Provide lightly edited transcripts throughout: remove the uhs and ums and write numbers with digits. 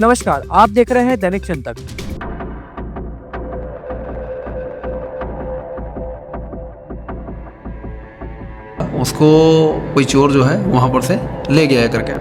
नमस्कार, आप देख रहे हैं दैनिक चिंतक। उसको कोई चोर जो है वहाँ पर से ले गया है करके।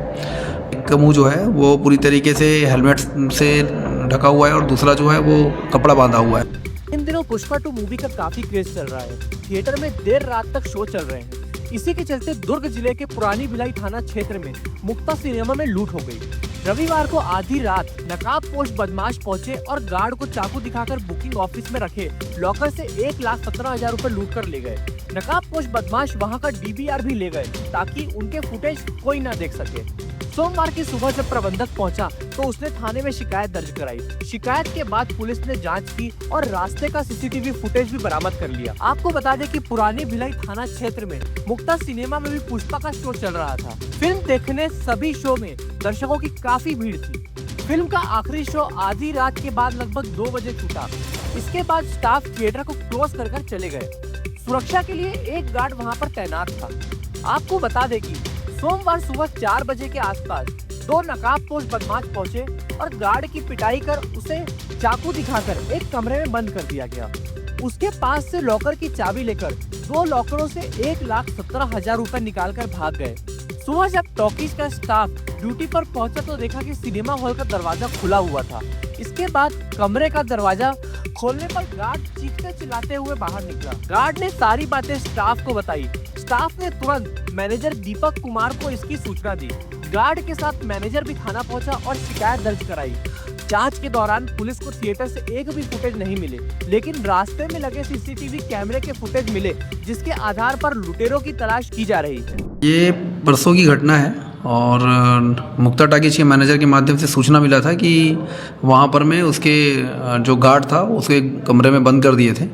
एक का मुंह जो है वो पूरी तरीके से हेलमेट से ढका हुआ है और दूसरा जो है वो कपड़ा बांधा हुआ है। इन दिनों पुष्पा 2 मूवी का काफी क्रेज चल रहा है। थिएटर में देर रात तक शो चल रहे हैं। इसी के चलते दुर्ग जिले के पुरानी भिलाई थाना क्षेत्र में मुक्ता सिनेमा में लूट हो गई। रविवार को आधी रात नकाबपोश बदमाश पहुंचे और गार्ड को चाकू दिखाकर बुकिंग ऑफिस में रखे लॉकर से 1,17,000 रुपए लूट कर ले गए। नकाबपोश बदमाश वहां का डीवीआर भी ले गए ताकि उनके फुटेज कोई ना देख सके। सोमवार की सुबह जब प्रबंधक पहुंचा तो उसने थाने में शिकायत दर्ज कराई। शिकायत के बाद पुलिस ने जांच की और रास्ते का सीसीटीवी फुटेज भी बरामद कर लिया। आपको बता दें कि पुरानी भिलाई थाना क्षेत्र में मुक्ता सिनेमा में भी पुष्पा का शो चल रहा था। फिल्म देखने सभी शो में दर्शकों की काफी भीड़ थी। फिल्म का आखिरी शो आधी रात के बाद लगभग 2 बजे छूटा। इसके बाद स्टाफ थिएटर को क्लोज कर चले गए। सुरक्षा के लिए एक गार्ड वहां पर तैनात था। आपको बता दें कि सोमवार सुबह 4 बजे के आसपास 2 नकाबपोश बदमाश पहुंचे और गार्ड की पिटाई कर उसे चाकू दिखाकर एक कमरे में बंद कर दिया गया। उसके पास से लॉकर की चाबी लेकर 2 लॉकरों से 1,17,000 रुपए निकालकर भाग गए। सुबह जब टॉकीज का स्टाफ ड्यूटी पर पहुंचा तो देखा कि सिनेमा हॉल का दरवाजा खुला हुआ था। इसके बाद कमरे का दरवाजा खोलने पर गार्ड चीखते चिल्लाते हुए बाहर निकला। गार्ड ने सारी बातें स्टाफ को बताई। स्टाफ ने तुरंत मैनेजर दीपक कुमार को इसकी सूचना दी। गार्ड के साथ मैनेजर भी थाना पहुंचा और शिकायत दर्ज कराई। जांच के दौरान पुलिस को थिएटर से एक भी फुटेज नहीं मिले, लेकिन रास्ते में लगे सीसीटीवी कैमरे के फुटेज मिले, जिसके आधार पर लुटेरों की तलाश की जा रही है। ये परसों की घटना है और मुक्ता टाकीज के मैनेजर के माध्यम से सूचना मिला था कि वहाँ पर में उसके जो गार्ड था उसके कमरे में बंद कर दिए थे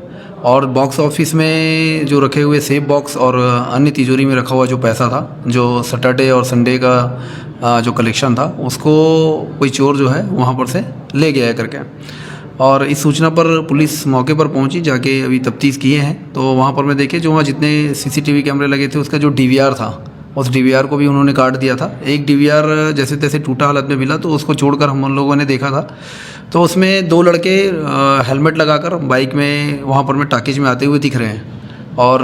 और बॉक्स ऑफिस में जो रखे हुए सेफ बॉक्स और अन्य तिजोरी में रखा हुआ जो पैसा था, जो सैटरडे और संडे का जो कलेक्शन था, उसको कोई चोर जो है वहाँ पर से ले गया है करके। और इस सूचना पर पुलिस मौके पर पहुंची, जाके अभी तफ्तीश किए हैं। तो वहाँ पर मैं देखे जो वहाँ जितने सीसीटीवी कैमरे लगे थे उसका जो डीवीआर था, उस डीवीआर को भी उन्होंने काट दिया था। एक डीवीआर जैसे तैसे टूटा हालत में मिला तो उसको छोड़कर हम उन लोगों ने देखा था तो उसमें 2 लड़के हेलमेट लगाकर बाइक में वहाँ पर में टाकीज में आते हुए दिख रहे हैं। और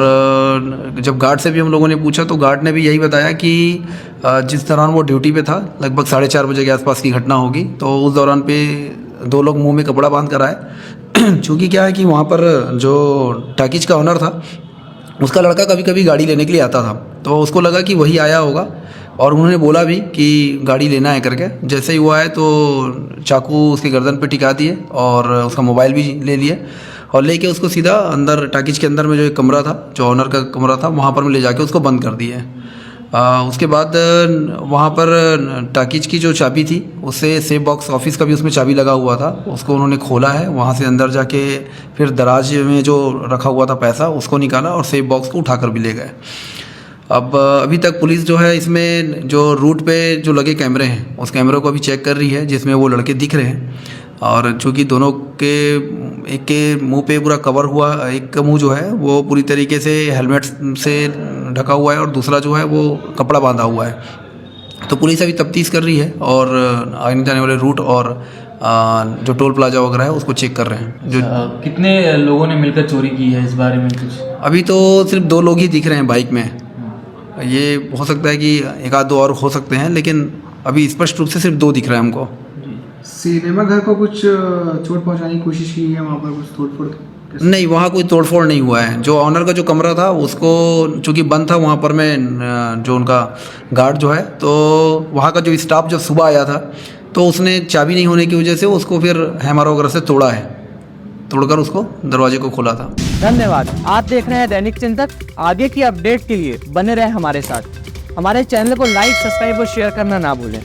जब गार्ड से भी हम लोगों ने पूछा तो गार्ड ने भी यही बताया कि जिस दौरान वो ड्यूटी पे था, लगभग 4:30 बजे के आसपास की घटना होगी, तो उस दौरान पे 2 लोग मुंह में कपड़ा बांध कर आए। चूँकि क्या है कि वहाँ पर जो टाकीज का ओनर था उसका लड़का कभी कभी गाड़ी लेने के लिए आता था, तो उसको लगा कि वही आया होगा और उन्होंने बोला भी कि गाड़ी लेना है करके। जैसे ही वो आए तो चाकू उसके गर्दन पे टिका दिए और उसका मोबाइल भी ले लिए और लेके उसको सीधा अंदर टाकीज के अंदर में जो एक कमरा था, जो ऑनर का कमरा था, वहाँ पर ले जाके उसको बंद कर दिए। उसके बाद वहाँ पर टाकीज की जो चाबी थी उससे सेफ बॉक्स ऑफिस का भी उसमें चाबी लगा हुआ था, उसको उन्होंने खोला है। वहाँ से अंदर जाके फिर दराज में जो रखा हुआ था पैसा उसको निकाला और सेफ बॉक्स को उठाकर भी ले गए। अब अभी तक पुलिस जो है इसमें जो रूट पे जो लगे कैमरे हैं उस कैमरे को अभी चेक कर रही है, जिसमें वो लड़के दिख रहे हैं। और चूँकि दोनों के एक के मुंह पे पूरा कवर हुआ, एक का मुंह जो है वो पूरी तरीके से हेलमेट से ढका हुआ है और दूसरा जो है वो कपड़ा बांधा हुआ है। तो पुलिस अभी तफ्तीश कर रही है और आने जाने वाले रूट और जो टोल प्लाजा वगैरह है उसको चेक कर रहे हैं। जो कितने लोगों ने मिलकर चोरी की है, इस बारे में कुछ? अभी तो सिर्फ 2 लोग ही दिख रहे हैं बाइक में। ये हो सकता है कि एक आध 2 और हो सकते हैं, लेकिन अभी स्पष्ट रूप से सिर्फ 2 दिख रहे हैं हमको। सिनेमा घर को कुछ चोट पहुंचाने की कोशिश की है, वहाँ पर कुछ तोड़फोड़? नहीं, वहाँ कोई तोड़फोड़ नहीं हुआ है। जो ऑनर का जो कमरा था उसको चूँकि बंद था, वहाँ पर में जो उनका गार्ड जो है, तो वहाँ का जो स्टाफ जब सुबह आया था तो उसने चाबी नहीं होने की वजह से उसको फिर हैमर वगैरह से तोड़ा है, तोड़कर उसको दरवाजे को खोला था। धन्यवाद। आप देख रहे हैं दैनिक चिंतक। आगे की अपडेट के लिए बने रहे हमारे साथ। हमारे चैनल को लाइक, सब्सक्राइब और शेयर करना ना भूलें।